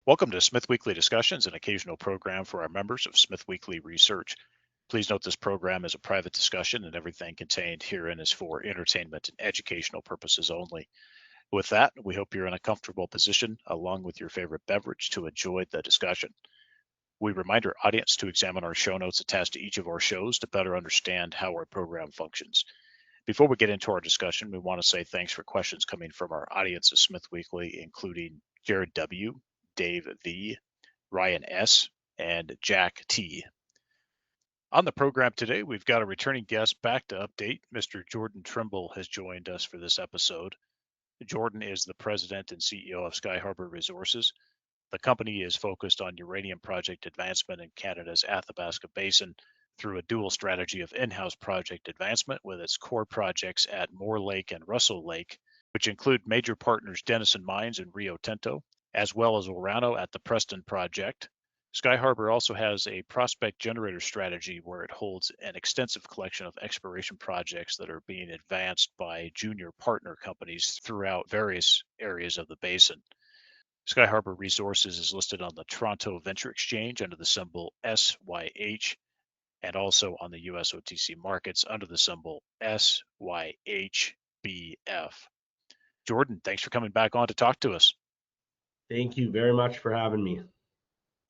Welcome to SmithWeekly Discussions, an occasional program for our members of SmithWeekly Research. Please note this program is a private discussion and everything contained herein is for entertainment and educational purposes only. With that, we hope you're in a comfortable position along with your favorite beverage to enjoy the discussion. We remind our audience to examine our show notes attached to each of our shows to better understand how our program functions. Before we get into our discussion, we want to say thanks for questions coming from our audience of SmithWeekly, including Jared W., Dave V., Ryan S., and Jack T. On the program today, we've got a returning guest back to update. Mr. Jordan Trimble has joined us for this episode. Jordan is the president and CEO of Skyharbour Resources. The company is focused on uranium project advancement in Canada's Athabasca Basin through a dual strategy of in-house project advancement with its core projects at Moore Lake and Russell Lake, which include major partners Denison Mines and Rio Tinto, as well as Orano at the Preston project. Skyharbour also has a prospect generator strategy where it holds an extensive collection of exploration projects that are being advanced by junior partner companies throughout various areas of the basin. Skyharbour Resources is listed on the Toronto Venture Exchange under the symbol SYH and also on the US OTC markets under the symbol SYHBF. Jordan, thanks for coming back on to talk to us. Thank you very much for having me.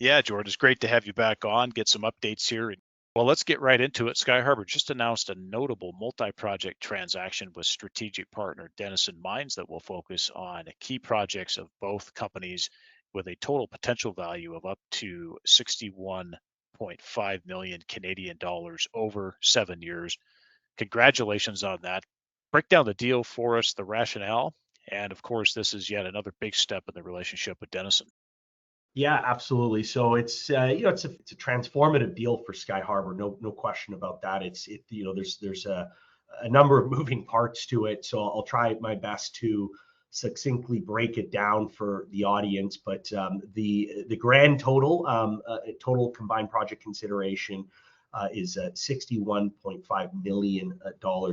Yeah, Jordan, it's great to have you back on, get some updates here. Well, let's get right into it. Skyharbour just announced a notable multi-project transaction with strategic partner Denison Mines that will focus on key projects of both companies with a total potential value of up to 61.5 million Canadian dollars over 7 years. Congratulations on that. Break down the deal for us, the rationale, and of course, this is yet another big step in the relationship with Denison. Yeah, absolutely. So it's it's a transformative deal for Skyharbour. No question about that. There's a number of moving parts to it. So I'll try my best to succinctly break it down for the audience. But the grand total combined project consideration is $61.5 million.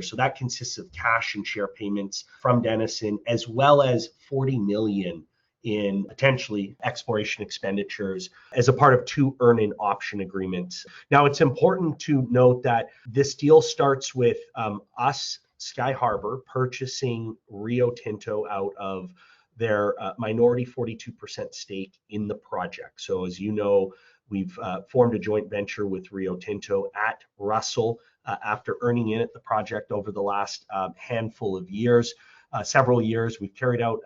So that consists of cash and share payments from Dennison, as well as $40 million in potentially exploration expenditures as a part of two earn-in option agreements. Now, it's important to note that this deal starts with us, Skyharbour, purchasing Rio Tinto out of their minority 42% stake in the project. So as you know, we've formed a joint venture with Rio Tinto at Russell after earning in at the project over the last handful of years. Several years. We've carried out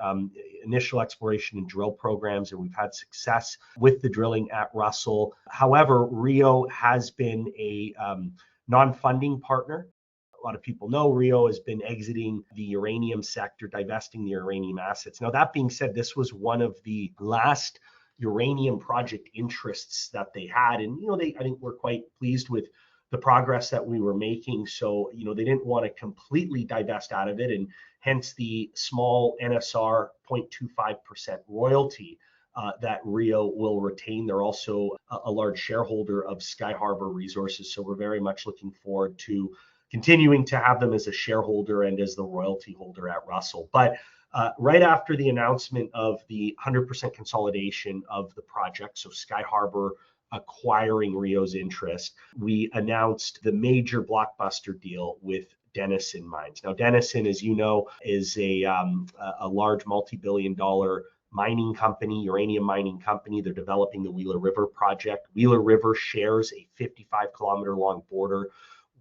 initial exploration and drill programs, and we've had success with the drilling at Russell. However, Rio has been a non-funding partner. A lot of people know Rio has been exiting the uranium sector, divesting the uranium assets. Now, that being said, this was one of the last uranium project interests that they had. And, I think we're quite pleased with the progress that we were making. So, they didn't want to completely divest out of it, and hence the small NSR 0.25% royalty that Rio will retain. They're also a large shareholder of Skyharbour Resources. So we're very much looking forward to continuing to have them as a shareholder and as the royalty holder at Russell. But right after the announcement of the 100% consolidation of the project, so Skyharbour acquiring Rio's interest, we announced the major blockbuster deal with Denison Mines. Now, Dennison, as you know, is a large multi-billion-dollar mining company, uranium mining company. They're developing the Wheeler River project. Wheeler River shares a 55-kilometer-long border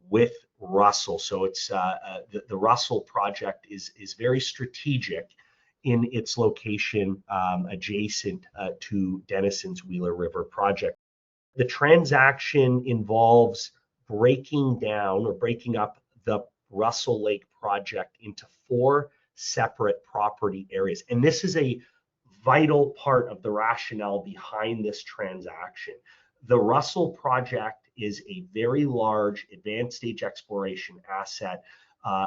with Russell. So it's the Russell project is very strategic in its location adjacent to Denison's Wheeler River project. The transaction involves breaking up the Russell Lake project into 4 separate property areas. And this is a vital part of the rationale behind this transaction. The Russell project is a very large advanced stage exploration asset,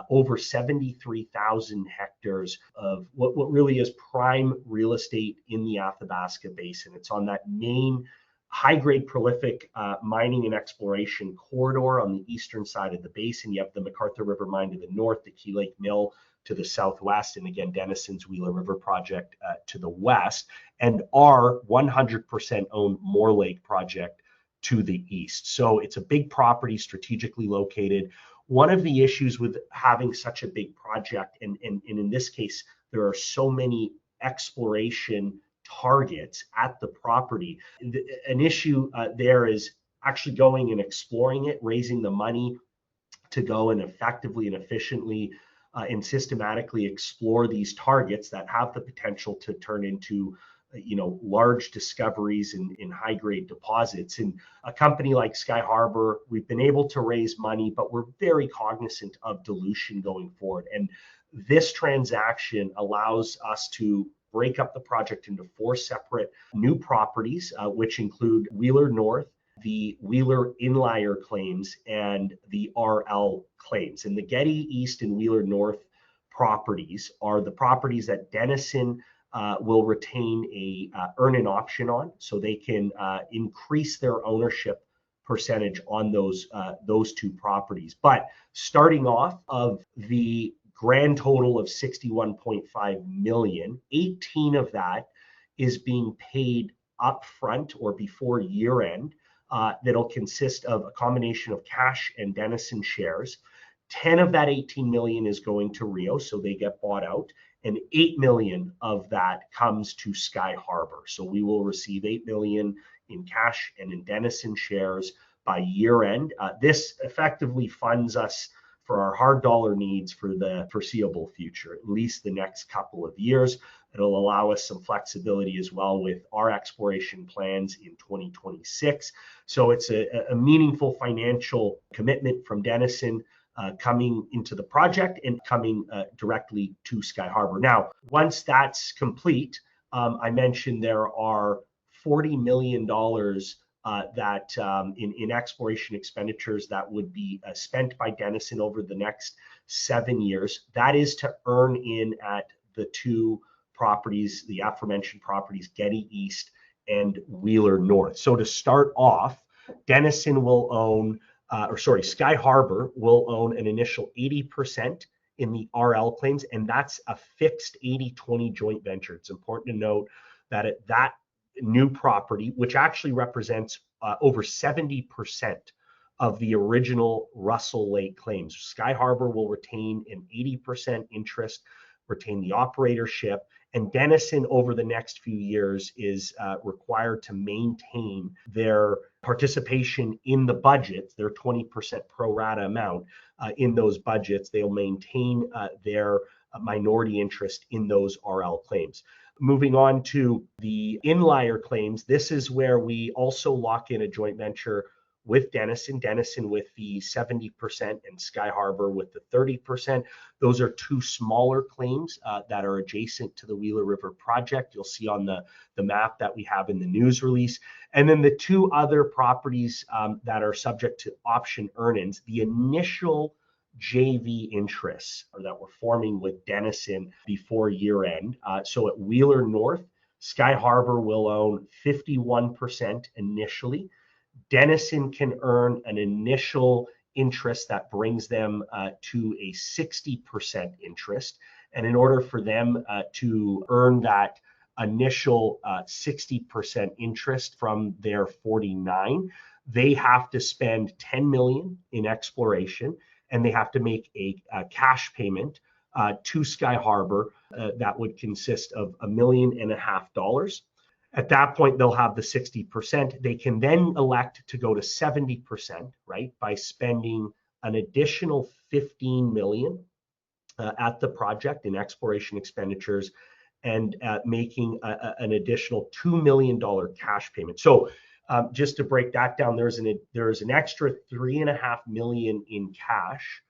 over 73,000 hectares of what really is prime real estate in the Athabasca Basin. It's on that main high-grade prolific mining and exploration corridor on the eastern side of the basin. You have the McArthur River mine to the north, the Key Lake Mill to the southwest, and again, Denison's Wheeler River project to the west, and our 100% owned Moore Lake project to the east. So it's a big property, strategically located. One of the issues with having such a big project, and in this case, there are so many exploration targets at the property. An issue there is actually going and exploring it, raising the money to go and effectively and efficiently and systematically explore these targets that have the potential to turn into large discoveries in high grade deposits. And a company like Skyharbour, we've been able to raise money, but we're very cognizant of dilution going forward. And this transaction allows us to break up the project into 4 separate new properties, which include Wheeler North, the Wheeler Inlier claims, and the RL claims. And the Getty East and Wheeler North properties are the properties that Dennison will retain a earn-in option on, so they can increase their ownership percentage on those 2 properties. But starting off of the grand total of 61.5 million, 18 of that is being paid upfront or before year end. That'll consist of a combination of cash and Denison shares. 10 of that 18 million is going to Rio, so they get bought out, and 8 million of that comes to Skyharbour. So we will receive 8 million in cash and in Denison shares by year end. This effectively funds us for our hard dollar needs for the foreseeable future, at least the next couple of years. It'll allow us some flexibility as well with our exploration plans in 2026. So it's a meaningful financial commitment from Denison coming into the project and coming directly to Skyharbour. Now, once that's complete, I mentioned there are $40 million that in exploration expenditures that would be spent by Dennison over the next 7 years. That is to earn in at the 2 properties, the aforementioned properties, Getty East and Wheeler North. So to start off, Denison will own, Skyharbour will own an initial 80% in the RL claims, and that's a fixed 80-20 joint venture. It's important to note that that new property, which actually represents over 70% of the original Russell Lake claims. Skyharbour will retain an 80% interest, retain the operatorship, and Dennison over the next few years is required to maintain their participation in the budget, their 20% pro rata amount in those budgets. They'll maintain their minority interest in those RL claims. Moving on to the Inlier claims, this is where we also lock in a joint venture with Denison with the 70% and Skyharbour with the 30%. Those are 2 smaller claims that are adjacent to the Wheeler River project. You'll see on the map that we have in the news release. And then the 2 other properties that are subject to option earn-ins, the initial JV interests that we're forming with Dennison before year end. So at Wheeler North, Skyharbour will own 51% initially. Dennison can earn an initial interest that brings them to a 60% interest. And in order for them to earn that initial 60% interest from their 49, they have to spend 10 million in exploration, and they have to make a cash payment to Skyharbour that would consist of $1.5 million. At that point, they'll have the 60%. They can then elect to go to 70%, right, by spending an additional 15 million at the project in exploration expenditures and making an additional $2 million cash payment. So just to break that down, there's an extra 3.5 million in cash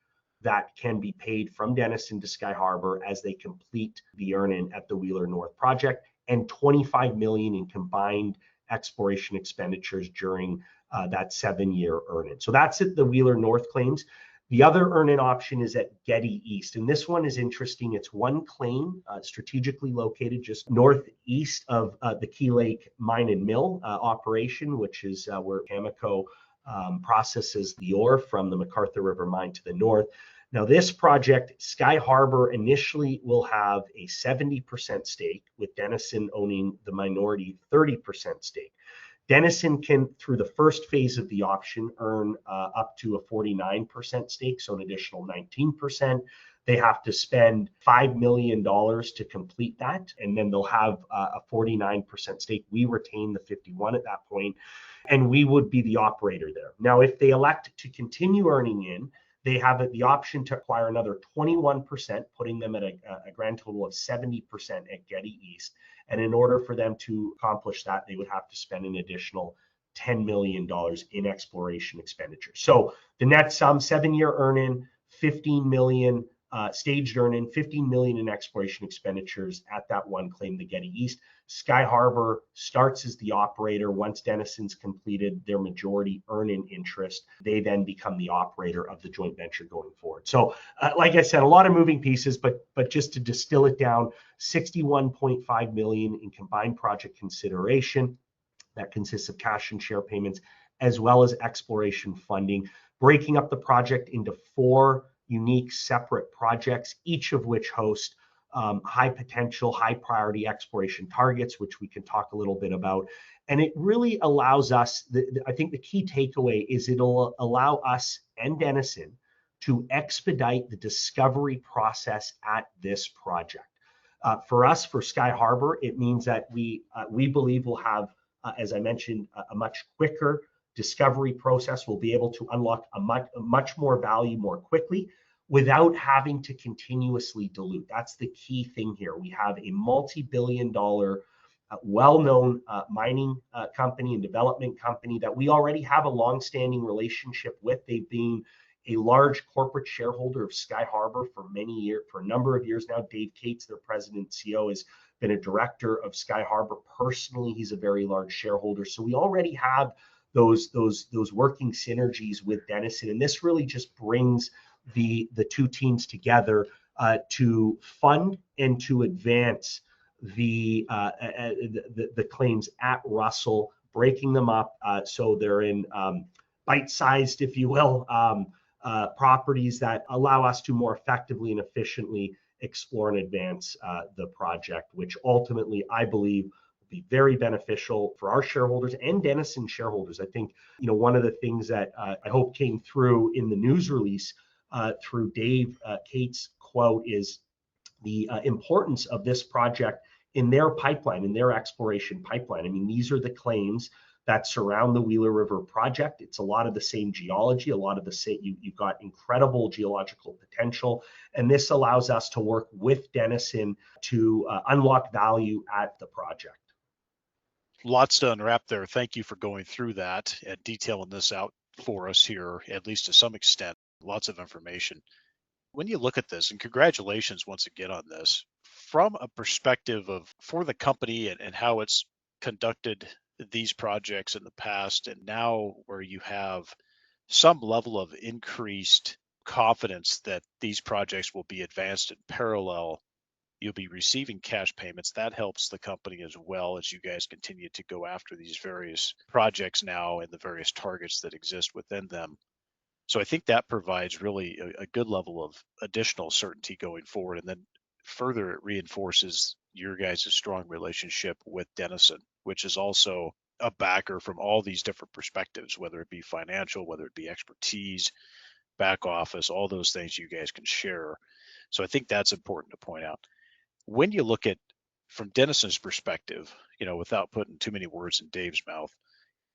that can be paid from Denison to Skyharbour as they complete the earn-in at the Wheeler North project, and 25 million in combined exploration expenditures during that 7-year earn-in. So that's at the Wheeler North claims. The other earn-in option is at Getty East, and this one is interesting. It's 1 claim strategically located just northeast of the Key Lake Mine and Mill operation, which is where Cameco processes the ore from the McArthur River mine to the north. Now, this project, Skyharbour initially will have a 70% stake, with Dennison owning the minority 30% stake. Dennison can, through the first phase of the option, earn up to a 49% stake, so an additional 19%. They have to spend $5 million to complete that, and then they'll have a 49% stake. We retain the 51 at that point, and we would be the operator there. Now, if they elect to continue earning in, they have the option to acquire another 21%, putting them at a grand total of 70% at Getty East. And in order for them to accomplish that, they would have to spend an additional $10 million in exploration expenditures. So the net sum, 7-year earn-in, 15 million staged earn-in, 15 million in exploration expenditures at that one claim, the Getty East. Skyharbour starts as the operator. Once Denison's completed their majority earn-in interest, they then become the operator of the joint venture going forward. So like I said, a lot of moving pieces, but just to distill it down, 61.5 million in combined project consideration. That consists of cash and share payments, as well as exploration funding, breaking up the project into 4 unique separate projects, each of which host high potential, high priority exploration targets, which we can talk a little bit about. And it really allows us, I think the key takeaway is it'll allow us and Denison to expedite the discovery process at this project. For us, for Skyharbour, it means that we believe we'll have, as I mentioned, a much quicker discovery process. We'll be able to unlock a much more value more quickly without having to continuously dilute. That's the key thing here. We have a multi-billion-dollar, well-known mining company and development company that we already have a long-standing relationship with. They've been a large corporate shareholder of Skyharbour for a number of years now. Dave Cates, their president and CEO, has been a director of Skyharbour. Personally, he's a very large shareholder. So we already have those working synergies with Dennison, and this really just brings the two teams together to fund and to advance the claims at Russell, breaking them up so they're in bite-sized, if you will, properties that allow us to more effectively and efficiently explore and advance the project, which ultimately I believe will be very beneficial for our shareholders and Denison shareholders. I think, one of the things that I hope came through in the news release through Dave Cates' quote is the importance of this project in their pipeline, in their exploration pipeline. I mean, these are the claims that surround the Wheeler River project. It's a lot of the same geology, a lot of the same, you've got incredible geological potential, and this allows us to work with Denison to unlock value at the project. Lots to unwrap there. Thank you for going through that and detailing this out for us here, at least to some extent. Lots of information. When you look at this, and congratulations once again on this, from a perspective of for the company and how it's conducted these projects in the past, and now where you have some level of increased confidence that these projects will be advanced in parallel, you'll be receiving cash payments. That helps the company as well as you guys continue to go after these various projects now and the various targets that exist within them. So I think that provides really a good level of additional certainty going forward. And then further, it reinforces your guys' strong relationship with Dennison, which is also a backer from all these different perspectives, whether it be financial, whether it be expertise, back office, all those things you guys can share. So I think that's important to point out. When you look at from Denison's perspective, without putting too many words in Dave's mouth,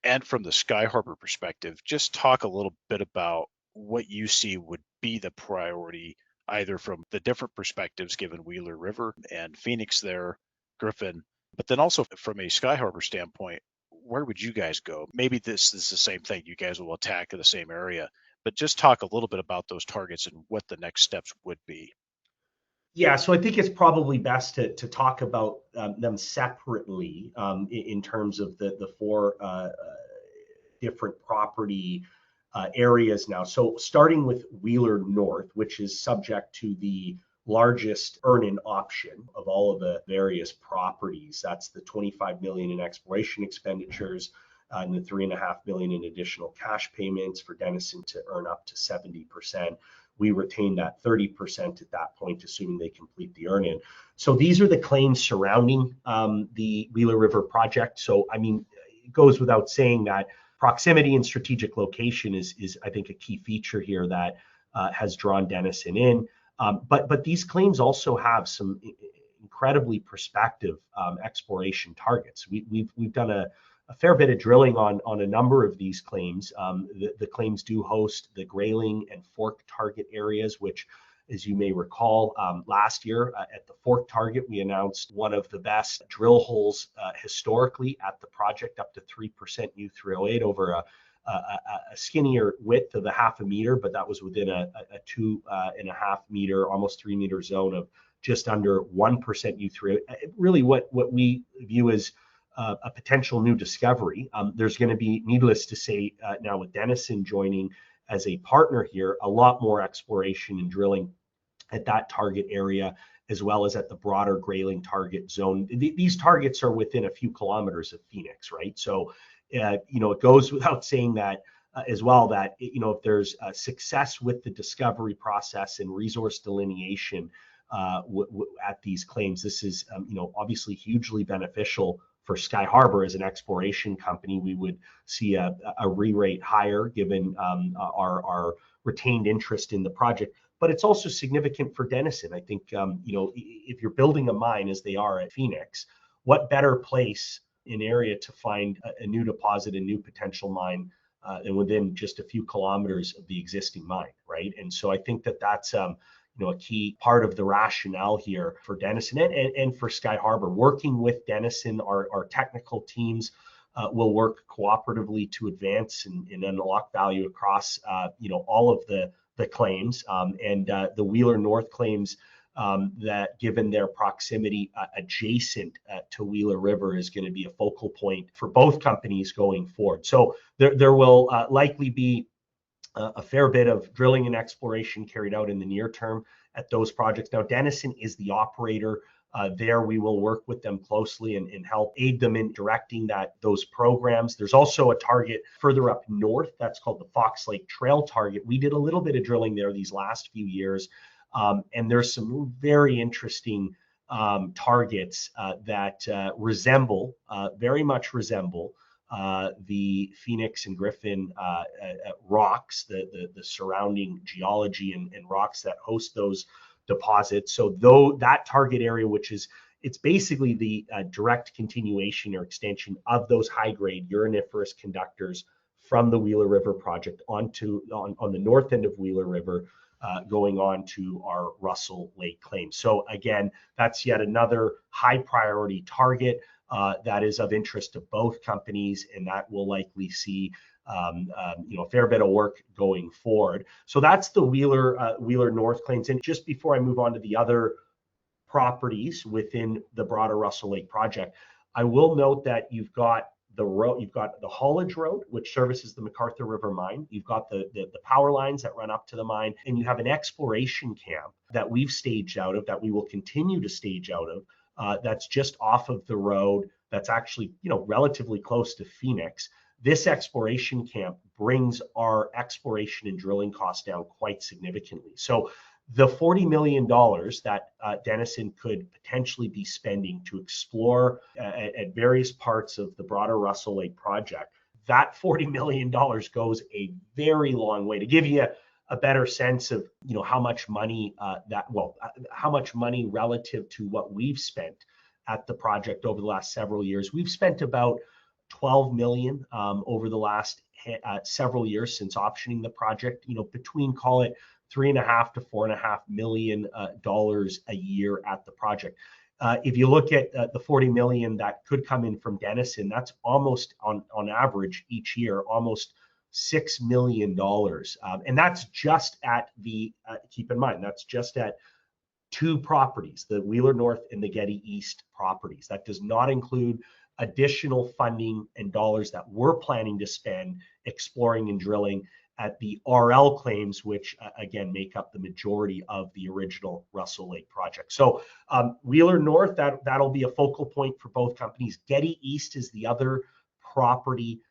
and from the Skyharbour perspective, just talk a little bit about what you see would be the priority, either from the different perspectives given Wheeler River and Phoenix there, Griffin, but then also from a Skyharbour standpoint, where would you guys go? Maybe this is the same thing. You guys will attack in the same area, but just talk a little bit about those targets and what the next steps would be. Yeah, so I think it's probably best to talk about them separately in terms of the 4 different property areas now. So starting with Wheeler North, which is subject to the largest earn-in option of all of the various properties. That's the 25 million in exploration expenditures and the 3.5 million in additional cash payments for Dennison to earn up to 70%. we retain that 30% at that point, assuming they complete the earn-in. So these are the claims surrounding the Wheeler River project. So, I mean, it goes without saying that proximity and strategic location is I think, a key feature here that has drawn Dennison in. But these claims also have some incredibly prospective exploration targets. We've done a fair bit of drilling on a number of these claims. The claims do host the Grayling and Fork target areas, which, as you may recall, last year at the Fork target, we announced one of the best drill holes historically at the project, up to 3% U3O8 over a skinnier width of a half a meter, but that was within a 2.5 meter, almost 3 meter zone of just under 1% U3O8. Really what we view as a potential new discovery. There's going to be, needless to say, now with Denison joining as a partner here, a lot more exploration and drilling at that target area, as well as at the broader Grayling target zone. These targets are within a few kilometers of Phoenix, right? So, it goes without saying that as well, that, if there's success with the discovery process and resource delineation at these claims, this is, obviously hugely beneficial for Skyharbour as an exploration company. We would see a re-rate higher given our retained interest in the project. But it's also significant for Dennison. I think, if you're building a mine, as they are at Phoenix, what better place in area to find a new deposit, a new potential mine, and within just a few kilometers of the existing mine, right? And so I think that that's a key part of the rationale here for Dennison and for Skyharbour. Working with Dennison, our technical teams will work cooperatively to advance and unlock value across all of the claims, and the Wheeler North claims, that, given their proximity adjacent to Wheeler River, is going to be a focal point for both companies going forward. So there will likely be a fair bit of drilling and exploration carried out in the near term at those projects. Now, Dennison is the operator there. We will work with them closely and help aid them in directing those programs. There's also a target further up north that's called the Fox Lake Trail target. We did a little bit of drilling there these last few years, and there's some very interesting targets that very much resemble the Phoenix and Griffin rocks, the surrounding geology and rocks that host those deposits. So though that target area, it's basically the direct continuation or extension of those high-grade uraniferous conductors from the Wheeler River project on the north end of Wheeler River, going on to our Russell Lake claim. So again, that's yet another high priority target that is of interest to both companies, and that will likely see a fair bit of work going forward. So that's the Wheeler North claims. And just before I move on to the other properties within the broader Russell Lake project, I will note that you've got the haulage road, which services the McArthur River mine. You've got the power lines that run up to the mine, and you have an exploration camp that we've staged out of, that we will continue to stage out of, that's just off of the road, that's actually relatively close to Phoenix. This exploration camp brings our exploration and drilling costs down quite significantly. So the $40 million that Dennison could potentially be spending to explore at various parts of the broader Russell Lake project, that $40 million goes a very long way. To give you a better sense of how much money how much money relative to what we've spent at the project over the last several years. We've spent about $12 million over the last several years since optioning the project, between, call it, $3.5 to $4.5 million a year at the project. If you look at the $40 million that could come in from Dennison, that's almost on average each year, almost $6 million. And that's just at keep in mind, that's just at two properties, the Wheeler North and the Getty East properties. That does not include additional funding and dollars that we're planning to spend exploring and drilling at the RL claims, which again make up the majority of the original Russell Lake project. So Wheeler North, that'll be a focal point for both companies. Getty East is the other property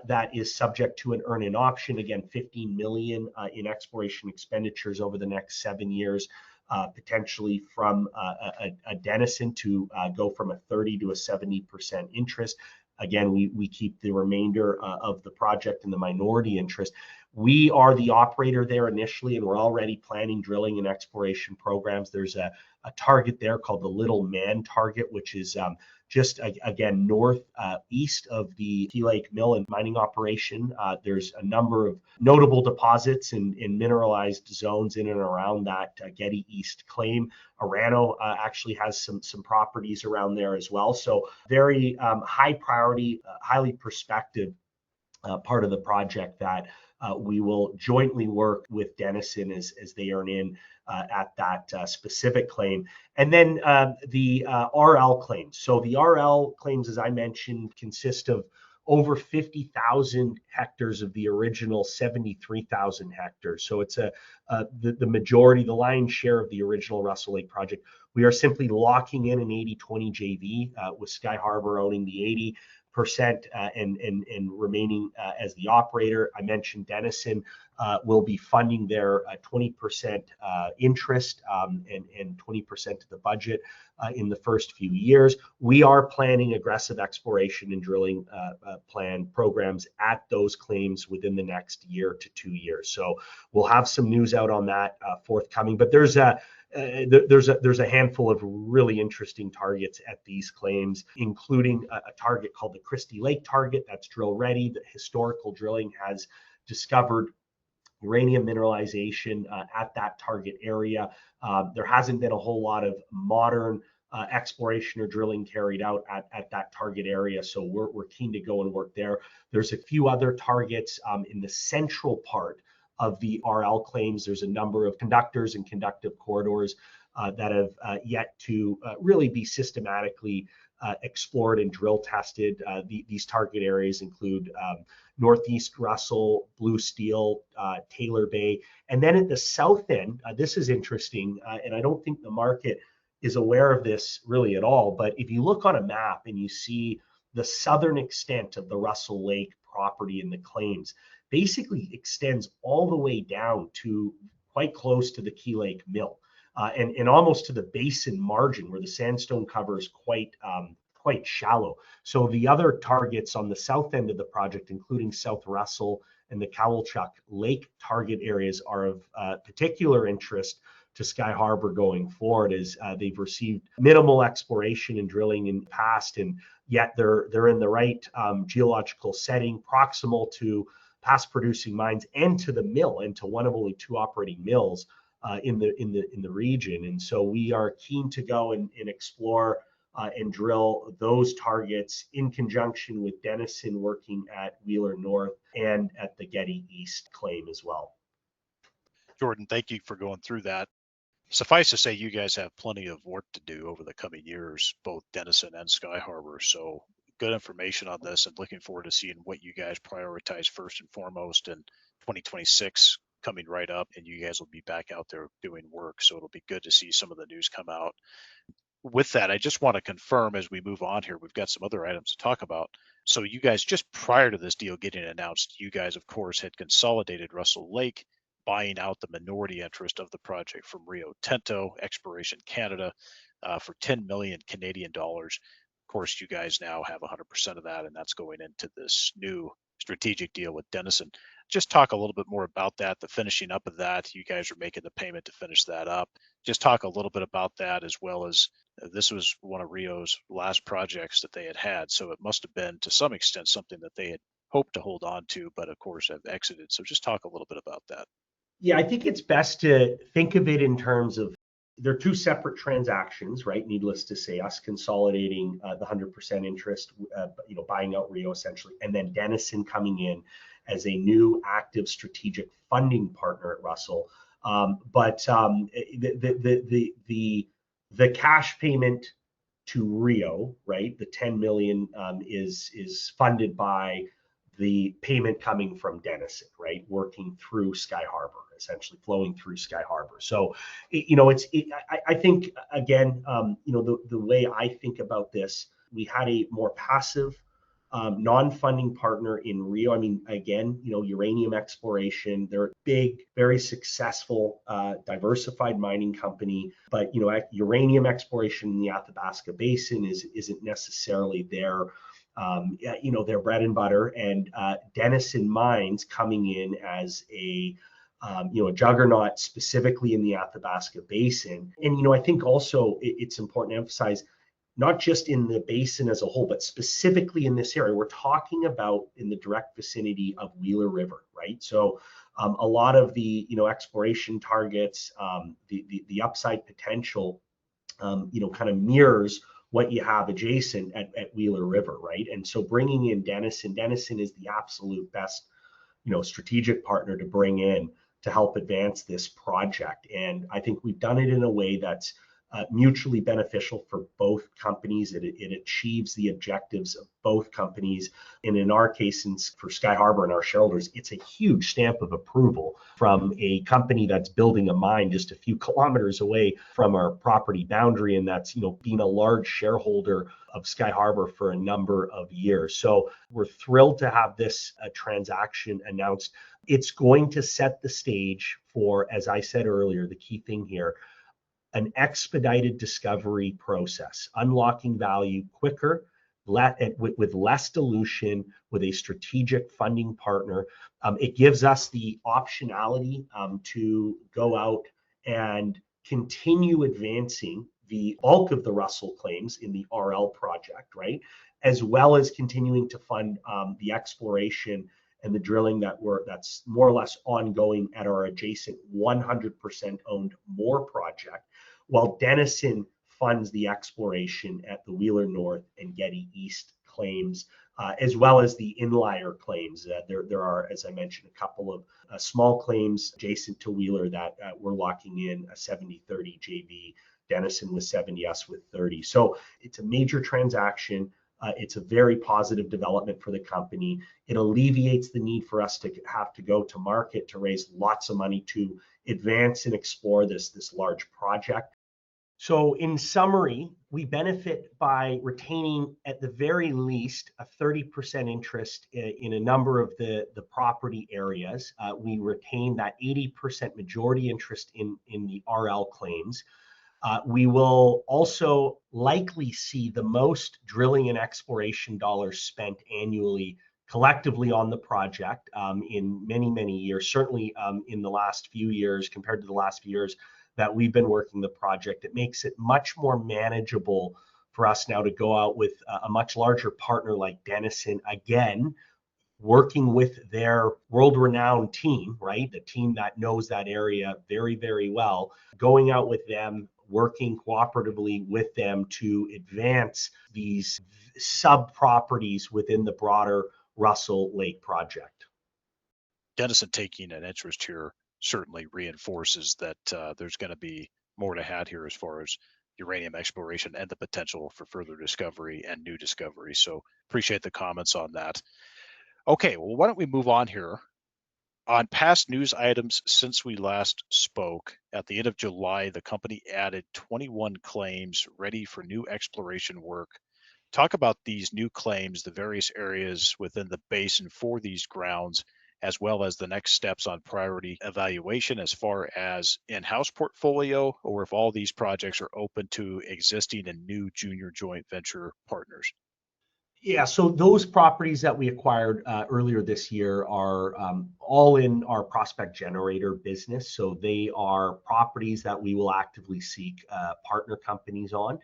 that is subject to an earn-in option. Again, $15 million in exploration expenditures over the next 7 years, potentially from a Dennison to go from a 30 to a 70% interest. Again, we keep the remainder of the project in the minority interest. We are the operator there initially, and we're already planning drilling and exploration programs. There's a target there called the Little Man target, which is just again northeast of the Key Lake mill and mining operation. There's a number of notable deposits in mineralized zones in and around that Getty East claim. Orano actually has some properties around there as well. So very high priority, highly prospective part of the project that we will jointly work with Dennison as they earn in at that specific claim. And then the RL claims. So the RL claims, as I mentioned, consist of over 50,000 hectares of the original 73,000 hectares. So it's the majority, the lion's share of the original Russell Lake project. We are simply locking in an 80-20 JV with Skyharbour owning the 80% and remaining as the operator. I mentioned Dennison will be funding their 20% interest and 20% of the budget in the first few years. We are planning aggressive exploration and drilling plan programs at those claims within the next year to 2 years. So we'll have some news out on that forthcoming. But there's a handful of really interesting targets at these claims, including a target called the Christie Lake target that's drill ready. The historical drilling has discovered uranium mineralization at that target area. There hasn't been a whole lot of modern exploration or drilling carried out at that target area, so we're keen to go and work there. There's a few other targets in the central part of the RL claims. There's a number of conductors and conductive corridors that have yet to really be systematically explored and drill tested. These target areas include Northeast Russell, Blue Steel, Taylor Bay. And then at the south end, this is interesting, and I don't think the market is aware of this really at all, but if you look on a map and you see the southern extent of the Russell Lake property and the claims, basically extends all the way down to quite close to the Key Lake mill and almost to the Basin margin where the sandstone cover is quite shallow. So the other targets on the south end of the project, including South Russell and the Kowalchuck Lake target areas, are of particular interest to Skyharbour going forward, as they've received minimal exploration and drilling in the past, and yet they're in the right geological setting, proximal to past producing mines and to the mill, and to one of only 2 operating mills in the region. And so we are keen to go and explore and drill those targets in conjunction with Dennison working at Wheeler North and at the Getty East claim as well. Jordan, thank you for going through that. Suffice to say, you guys have plenty of work to do over the coming years, both Dennison and Skyharbour. So good information on this, and looking forward to seeing what you guys prioritize first and foremost in 2026 coming right up, and you guys will be back out there doing work. So it'll be good to see some of the news come out. With that, I just want to confirm as we move on here, we've got some other items to talk about. So you guys, just prior to this deal getting announced, you guys, of course, had consolidated Russell Lake, buying out the minority interest of the project from Rio Tinto, Exploration Canada, for 10 million Canadian dollars. Of course, you guys now have 100% of that, and that's going into this new strategic deal with Dennison. Just talk a little bit more about that, the finishing up of that. You guys are making the payment to finish that up. Just talk a little bit about that, as well as this was one of Rio's last projects that they had. So it must have been to some extent something that they had hoped to hold on to, but of course have exited. So just talk a little bit about that. Yeah, I think it's best to think of it in terms of they're 2 separate transactions, right? Needless to say, us consolidating the 100% interest, buying out Rio essentially, and then Dennison coming in as a new active strategic funding partner at Russell. But the cash payment to Rio, right, the 10 million is funded by the payment coming from Dennison, right, working through Skyharbour, essentially flowing through Skyharbour. So, I think, again, the way I think about this, we had a more passive non-funding partner in Rio. I mean, again, uranium exploration, they're a big, very successful, diversified mining company, but, uranium exploration in the Athabasca Basin isn't necessarily their bread and butter. And Denison Mines coming in as a juggernaut specifically in the Athabasca Basin. And, I think also it's important to emphasize, not just in the basin as a whole, but specifically in this area, we're talking about in the direct vicinity of Wheeler River, right? So a lot of the, exploration targets, the upside potential, kind of mirrors what you have adjacent at Wheeler River, right? And so bringing in Dennison is the absolute best, strategic partner to bring in to help advance this project. And I think we've done it in a way that's mutually beneficial for both companies. It achieves the objectives of both companies. And in our case, for Skyharbour and our shareholders, it's a huge stamp of approval from a company that's building a mine just a few kilometers away from our property boundary. And that's, being a large shareholder of Skyharbour for a number of years. So we're thrilled to have this transaction announced. It's going to set the stage for, as I said earlier, the key thing here, an expedited discovery process, unlocking value quicker, with less dilution, with a strategic funding partner. It gives us the optionality to go out and continue advancing the bulk of the Russell claims in the RL project, right? As well as continuing to fund the exploration and the drilling that's more or less ongoing at our adjacent 100% owned Moore project, while Dennison funds the exploration at the Wheeler North and Getty East claims, as well as the inlier claims. There are, as I mentioned, a couple of small claims adjacent to Wheeler that we're locking in a 70-30 JV, Dennison with 70, us with 30. So it's a major transaction. It's a very positive development for the company. It alleviates the need for us to have to go to market to raise lots of money to advance and explore this large project. So in summary, we benefit by retaining at the very least a 30% interest in a number of the property areas. We retain that 80% majority interest in the RL claims. We will also likely see the most drilling and exploration dollars spent annually collectively on the project in many, many years, certainly in the last few years compared to the last few years that we've been working the project. It makes it much more manageable for us now to go out with a much larger partner like Dennison, again, working with their world-renowned team, right? The team that knows that area very, very well, going out with them, working cooperatively with them to advance these sub-properties within the broader Russell Lake project. Dennison taking an interest here certainly reinforces that there's going to be more to have here as far as uranium exploration and the potential for further discovery and new discovery. So appreciate the comments on that. Okay, well, why don't we move on here? On past news items since we last spoke, at the end of July, the company added 21 claims ready for new exploration work. Talk about these new claims, the various areas within the basin for these grounds, as well as the next steps on priority evaluation as far as in-house portfolio, or if all these projects are open to existing and new junior joint venture partners. Yeah, so those properties that we acquired earlier this year are all in our prospect generator business. So they are properties that we will actively seek partner companies on.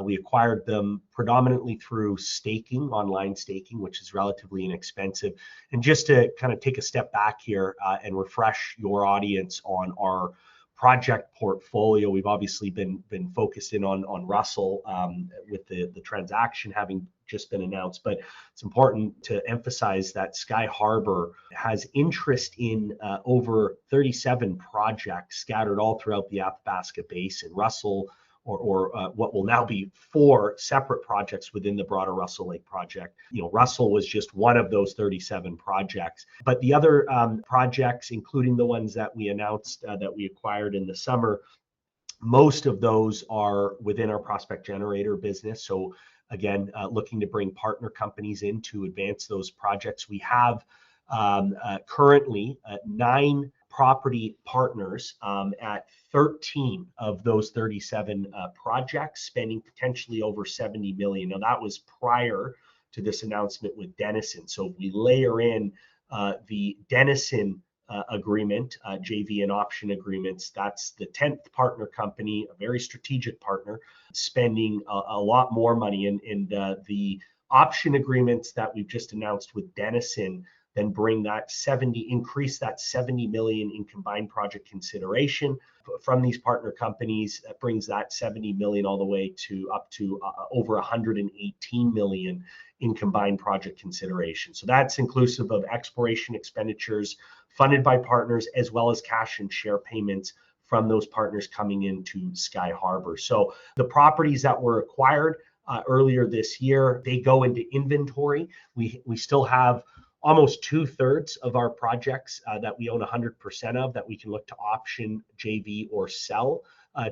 We acquired them predominantly through staking, online staking, which is relatively inexpensive. And just to kind of take a step back here and refresh your audience on our project portfolio, we've obviously been focused in on Russell with the transaction having just been announced, but it's important to emphasize that Skyharbour has interest in over 37 projects scattered all throughout the Athabasca Basin. Russell, or what will now be 4 separate projects within the broader Russell Lake project. Russell was just one of those 37 projects, but the other projects, including the ones that we announced that we acquired in the summer, most of those are within our prospect generator business. So again, looking to bring partner companies in to advance those projects. We have currently 9 property partners at 13 of those 37 projects, spending potentially over 70 million. Now, that was prior to this announcement with Dennison. So if we layer in the Denison agreement, JV and option agreements, that's the 10th partner company, a very strategic partner, spending a lot more money. And the option agreements that we've just announced with Dennison then bring that increase that 70 million in combined project consideration from these partner companies. That brings that 70 million all the way to up to over 118 million in combined project consideration. So that's inclusive of exploration expenditures funded by partners, as well as cash and share payments from those partners coming into Skyharbour. So the properties that were acquired earlier this year, they go into inventory. We still have almost 2/3 of our projects that we own 100% of that we can look to option, JV, or sell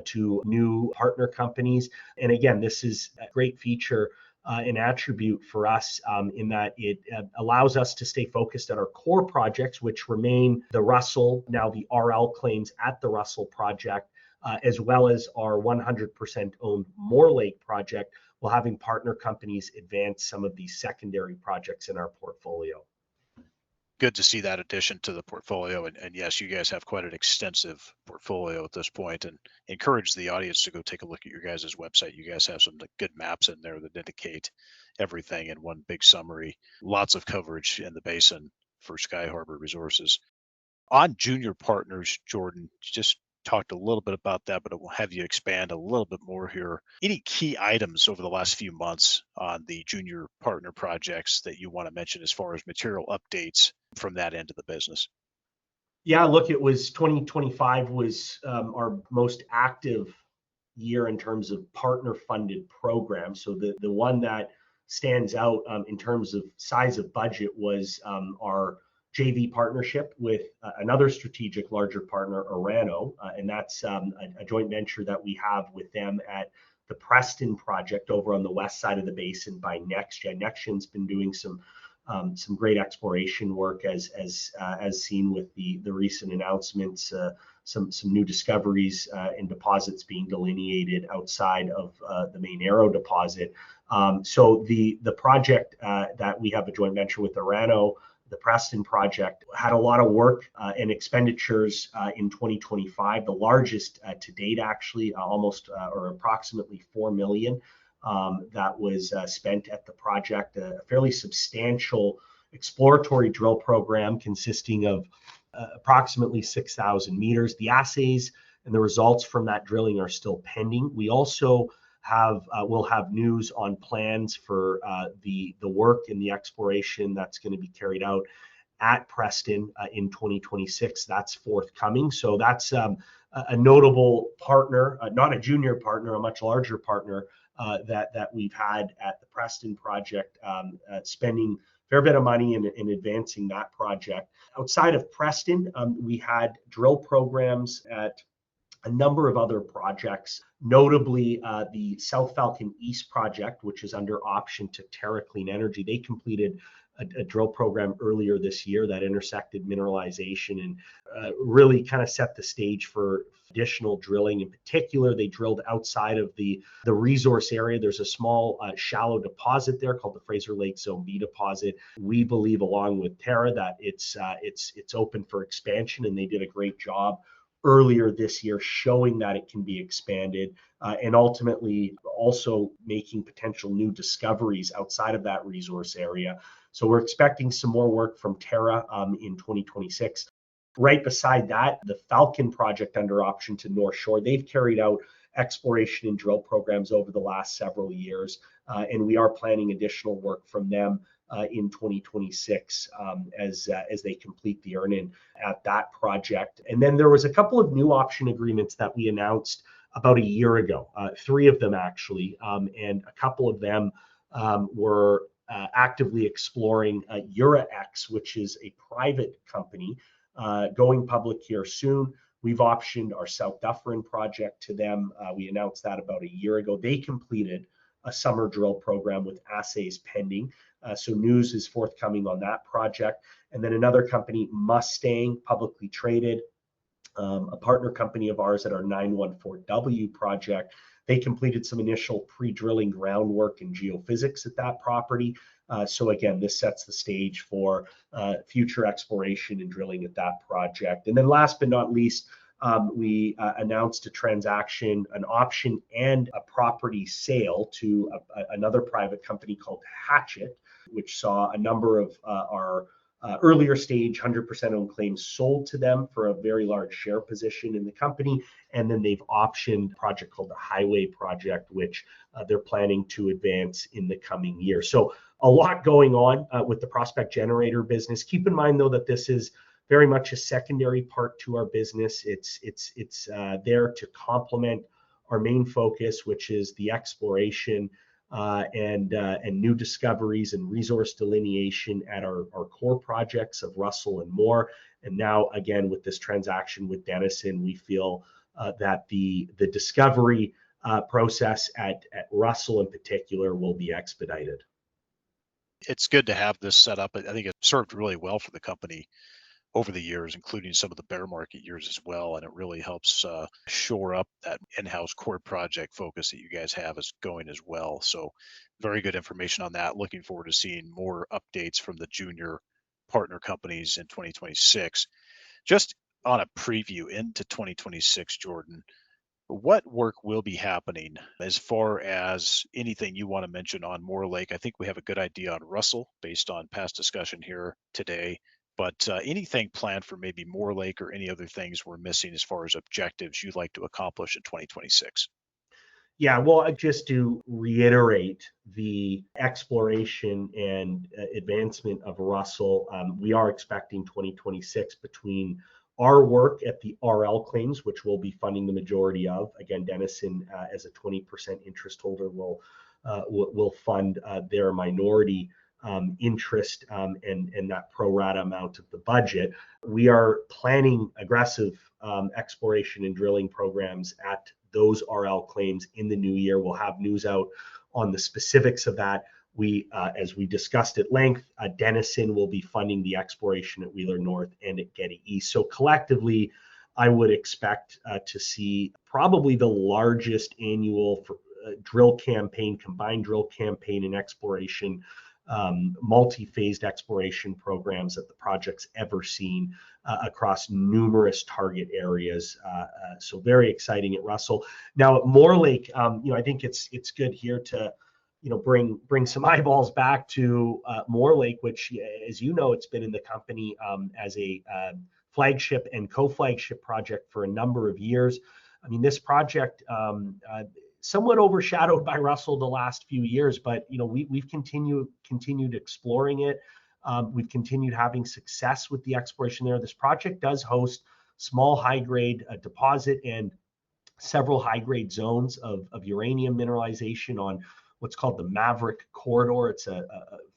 to new partner companies. And again, this is a great feature, an attribute for us in that it allows us to stay focused on our core projects, which remain the Russell, now the RL claims at the Russell project, as well as our 100% owned Moore Lake project, while having partner companies advance some of these secondary projects in our portfolio. Good to see that addition to the portfolio. And yes, you guys have quite an extensive portfolio at this point, and encourage the audience to go take a look at your guys' website. You guys have some good maps in there that indicate everything in one big summary. Lots of coverage in the basin for Skyharbour Resources. On junior partners, Jordan, just talked a little bit about that, but I will have you expand a little bit more here. Any key items over the last few months on the junior partner projects that you want to mention as far as material updates from that end of the business? Yeah, look, it was 2025 was our most active year in terms of partner funded programs. So the one that stands out in terms of size of budget was our JV partnership with another strategic larger partner, Uranium, and that's a joint venture that we have with them at the Preston project over on the west side of the basin by NextGen. NextGen's been doing some great exploration work, as seen with the recent announcements, some new discoveries and deposits being delineated outside of the main Arrow deposit. So the project that we have a joint venture with Uranium, the Preston project, had a lot of work and expenditures in 2025, the largest to date, actually, almost or approximately 4 million that was spent at the project. A fairly substantial exploratory drill program consisting of approximately 6,000 meters. The assays and the results from that drilling are still pending. We also will have news on plans for the work and the exploration that's going to be carried out at Preston in 2026. That's forthcoming. So that's a notable partner, not a junior partner, a much larger partner that we've had at the Preston project, spending a fair bit of money in advancing that project. Outside of Preston, we had drill programs at a number of other projects, notably the South Falcon East project, which is under option to Terra Clean Energy. They completed a drill program earlier this year that intersected mineralization and really kind of set the stage for additional drilling. In particular, they drilled outside of the resource area. There's a small shallow deposit there called the Fraser Lake Zone B deposit. We believe, along with Terra, that it's open for expansion, and they did a great job earlier this year showing that it can be expanded, and ultimately also making potential new discoveries outside of that resource area. So we're expecting some more work from Terra in 2026. Right beside that, the Falcon project under option to North Shore, they've carried out exploration and drill programs over the last several years, and we are planning additional work from them in 2026 as they complete the earn-in at that project. And then there was a couple of new option agreements that we announced about a year ago, 3 of them actually, and a couple of them were actively exploring UraX, which is a private company going public here soon. We've optioned our South Dufferin project to them. We announced that about a year ago. They completed a summer drill program with assays pending. So news is forthcoming on that project. And then another company, Mustang, publicly traded, a partner company of ours at our 914W project. They completed some initial pre-drilling groundwork and geophysics at that property. So again, this sets the stage for future exploration and drilling at that project. And then last but not least, we announced a transaction, an option and a property sale to another private company called Hatchet, which saw a number of our earlier stage 100% owned claims sold to them for a very large share position in the company. And then they've optioned a project called the Highway Project, which they're planning to advance in the coming year. So a lot going on with the prospect generator business. Keep in mind, though, that this is very much a secondary part to our business. It's there to complement our main focus, which is the exploration and new discoveries and resource delineation at our core projects of Russell and Moore. And now, again, with this transaction with Dennison, we feel that the discovery process at Russell in particular will be expedited. It's good to have this set up. I think it served really well for the company over the years, including some of the bear market years as well. And it really helps shore up that in-house core project focus that you guys have is going as well. So very good information on that. Looking forward to seeing more updates from the junior partner companies in 2026. Just on a preview into 2026, Jordan, what work will be happening as far as anything you want to mention on Moore Lake? I think we have a good idea on Russell based on past discussion here today. But anything planned for maybe Moore Lake or any other things we're missing as far as objectives you'd like to accomplish in 2026? Yeah, well, just to reiterate the exploration and advancement of Russell, we are expecting 2026 between our work at the RL claims, which we'll be funding the majority of. Again, Denison, as a 20% interest holder, will fund their minority interest and that pro rata amount of the budget. We are planning aggressive exploration and drilling programs at those RL claims in the new year. We'll have news out on the specifics of that. We, as we discussed at length, Denison will be funding the exploration at Wheeler North and at Getty East. So collectively, I would expect to see probably the largest annual drill campaign, combined drill campaign and exploration, multi-phased exploration programs that the project's ever seen across numerous target areas. So very exciting at Russell. Now at Moore Lake, I think it's good here to bring some eyeballs back to Moore Lake, which, as you know, it's been in the company as a flagship and co-flagship project for a number of years. I mean, this project somewhat overshadowed by Russell the last few years, but we've continued exploring it. We've continued having success with the exploration there. This project does host small high-grade deposit and several high-grade zones of uranium mineralization on what's called the Maverick Corridor. It's a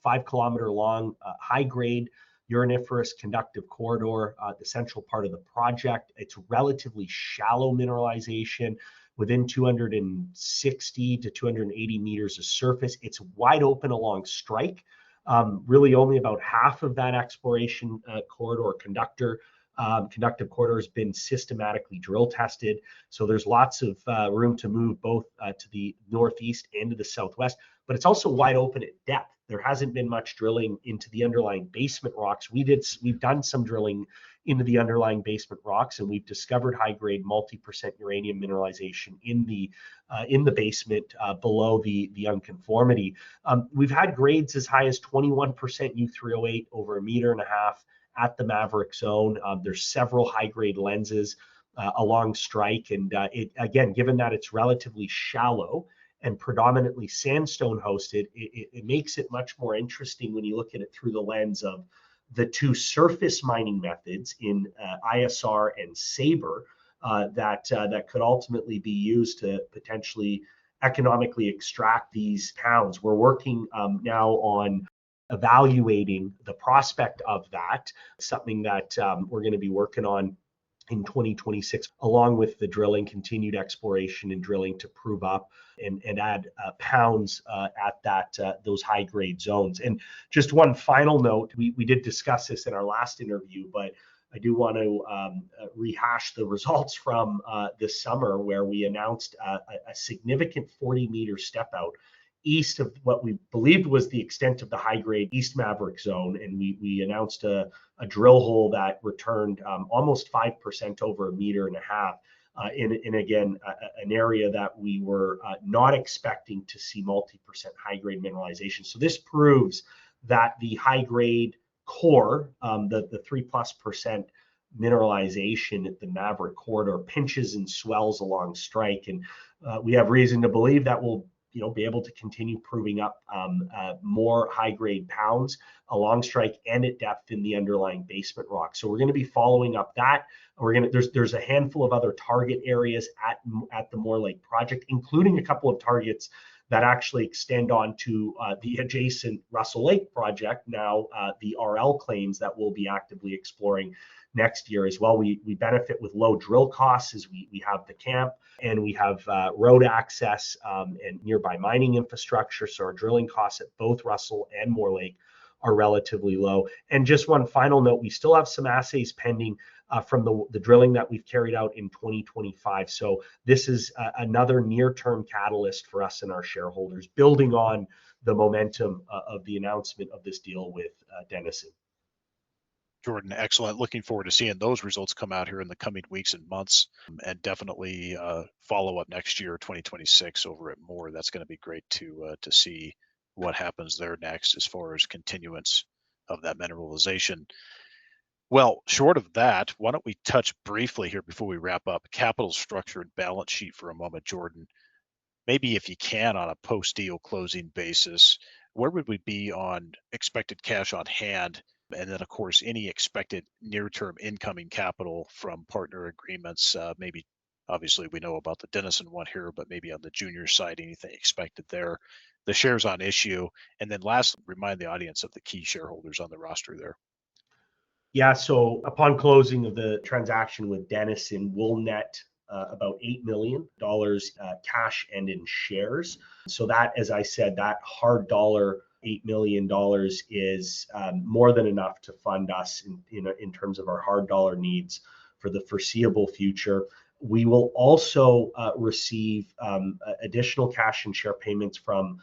5-kilometer long high-grade uraniferous conductive corridor, the central part of the project. It's relatively shallow mineralization within 260 to 280 meters of surface. It's wide open along strike. Really only about half of that exploration corridor conductive corridor has been systematically drill tested. So there's lots of room to move both to the northeast and to the southwest, but it's also wide open at depth. There hasn't been much drilling into the underlying basement rocks. We've done some drilling into the underlying basement rocks, and we've discovered high-grade multi-percent uranium mineralization in the basement below the unconformity. We've had grades as high as 21% U3O8 over 1.5 meters at the Maverick zone. There's several high-grade lenses along strike, and again, given that it's relatively shallow and predominantly sandstone hosted, it makes it much more interesting when you look at it through the lens of the two surface mining methods in ISR and Sabre that could ultimately be used to potentially economically extract these pounds. We're working now on evaluating the prospect of that, something that we're going to be working on in 2026, along with the drilling, continued exploration and drilling to prove up and add pounds at those high grade zones. And just one final note, we did discuss this in our last interview, but I do want to rehash the results from this summer, where we announced a significant 40-meter step out east of what we believed was the extent of the high-grade East Maverick zone. And we announced a drill hole that returned almost 5% over 1.5 meters in again, an area that we were not expecting to see multi-percent high-grade mineralization. So this proves that the high-grade core, the 3+% mineralization at the Maverick corridor, pinches and swells along strike. And we have reason to believe that we'll be able to continue proving up more high-grade pounds along strike and at depth in the underlying basement rock. So we're going to be following up that. There's a handful of other target areas at the Moore Lake project, including a couple of targets that actually extend onto the adjacent Russell Lake project, now the RL claims that we'll be actively exploring next year as well. We benefit with low drill costs as we have the camp and we have road access and nearby mining infrastructure. So our drilling costs at both Russell and Moore Lake are relatively low. And just one final note, we still have some assays pending from the drilling that we've carried out in 2025. So this is another near-term catalyst for us and our shareholders, building on the momentum of the announcement of this deal with Dennison. Jordan, excellent. Looking forward to seeing those results come out here in the coming weeks and months, and definitely follow up next year, 2026, over at Moore. That's going to be great to see what happens there next as far as continuance of that mineralization. Well, short of that, why don't we touch briefly here before we wrap up capital structure and balance sheet for a moment, Jordan? Maybe if you can, on a post-deal closing basis, where would we be on expected cash on hand? And then, of course, any expected near-term incoming capital from partner agreements. Maybe, obviously, we know about the Denison one here, but maybe on the junior side, anything expected there, the shares on issue. And then lastly, remind the audience of the key shareholders on the roster there. Yeah, so upon closing of the transaction with Dennison, we'll net about $8 million cash and in shares. So that, as I said, that hard dollar $8 million is more than enough to fund us in terms of our hard dollar needs for the foreseeable future. We will also receive additional cash and share payments from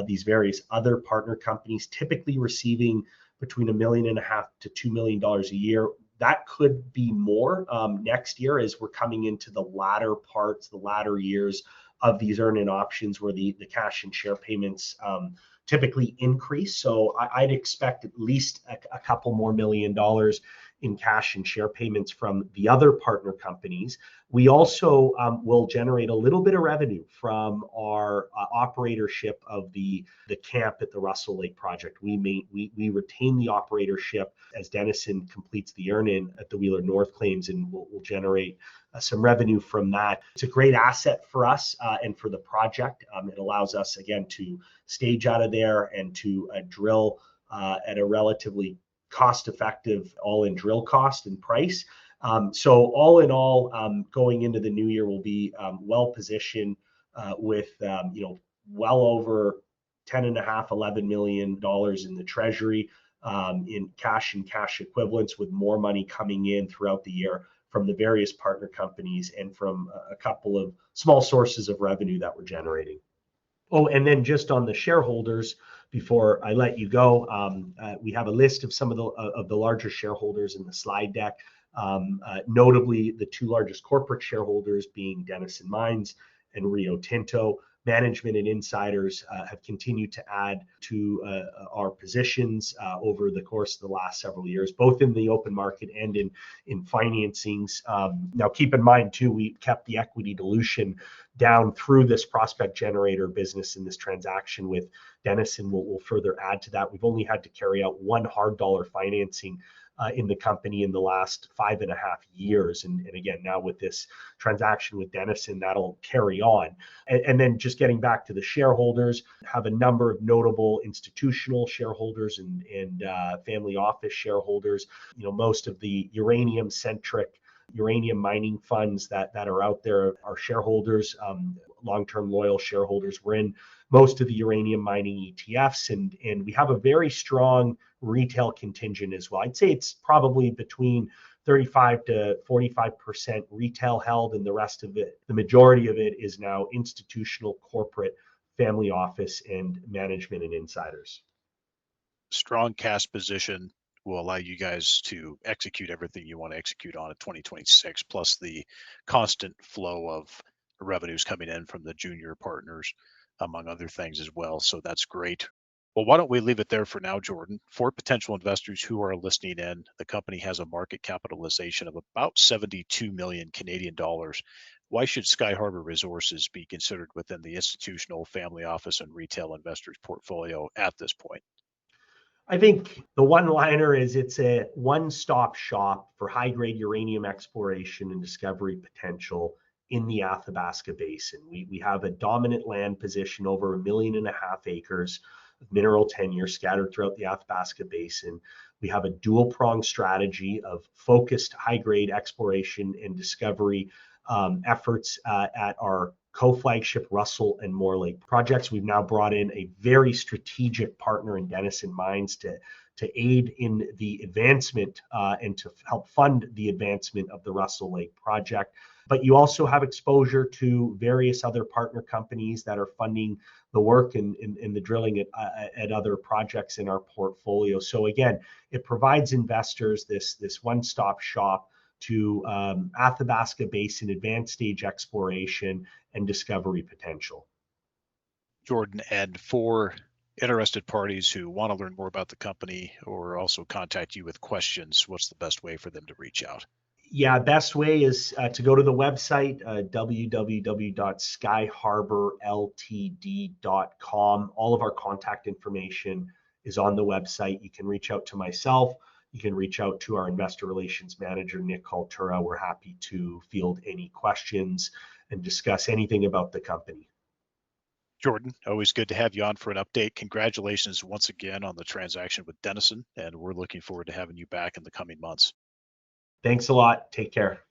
these various other partner companies, typically receiving between $1.5 million to $2 million a year. That could be more next year as we're coming into the latter parts, the latter years of these earn-in options, where the cash and share payments typically increase. So I'd expect at least a couple more $1 million in cash and share payments from the other partner companies. We also will generate a little bit of revenue from our operatorship of the camp at the Russell Lake project. We retain the operatorship as Dennison completes the earn-in at the Wheeler North claims, and we'll generate some revenue from that. It's a great asset for us and for the project. It allows us, again, to stage out of there and to drill at a relatively cost-effective all-in drill cost and price. So all in all, going into the new year, we'll be well positioned with well over $10.5–11 million in the treasury in cash and cash equivalents, with more money coming in throughout the year from the various partner companies and from a couple of small sources of revenue that we're generating. Oh, and then just on the shareholders, before I let you go, we have a list of some of the larger shareholders in the slide deck. Notably, the two largest corporate shareholders being Denison Mines and Rio Tinto. Management and insiders have continued to add to our positions over the course of the last several years, both in the open market and in financings. Now, keep in mind, too, we kept the equity dilution down through this prospect generator business in this transaction with Dennison. Will further add to that. We've only had to carry out one hard dollar financing in the company in the last 5.5 years. And again, now with this transaction with Dennison, that'll carry on. And then just getting back to the shareholders, have a number of notable institutional shareholders and family office shareholders. Most of the uranium-centric uranium mining funds that are out there are shareholders, long-term loyal shareholders. We're in most of the uranium mining ETFs, and we have a very strong retail contingent as well. I'd say it's probably between 35 to 45% retail held, and the rest of it, the majority of it, is now institutional, corporate, family office, and management and insiders. Strong cash position will allow you guys to execute everything you want to execute on in 2026, plus the constant flow of revenues coming in from the junior partners, among other things as well. So that's great. Well, why don't we leave it there for now, Jordan? For potential investors who are listening in, the company has a market capitalization of about 72 million Canadian dollars. Why should Skyharbour Resources be considered within the institutional, family office, and retail investors portfolio at this point? I think the one-liner is it's a one-stop shop for high-grade uranium exploration and discovery potential in the Athabasca Basin. We have a dominant land position, over 1.5 million acres of mineral tenure scattered throughout the Athabasca Basin. We have a dual-pronged strategy of focused high-grade exploration and discovery efforts at our co-flagship Russell and Moore Lake projects. We've now brought in a very strategic partner in Denison Mines to aid in the advancement and to help fund the advancement of the Russell Lake project. But you also have exposure to various other partner companies that are funding the work and the drilling at other projects in our portfolio. So again, it provides investors this one-stop shop to Athabasca Basin advanced stage exploration and discovery potential. Jordan, and for interested parties who want to learn more about the company or also contact you with questions, what's the best way for them to reach out? Yeah, best way is to go to the website, www.skyharbourltd.com. All of our contact information is on the website. You can reach out to myself. You can reach out to our investor relations manager, Nick Cultura. We're happy to field any questions and discuss anything about the company. Jordan, always good to have you on for an update. Congratulations once again on the transaction with Dennison, and we're looking forward to having you back in the coming months. Thanks a lot. Take care.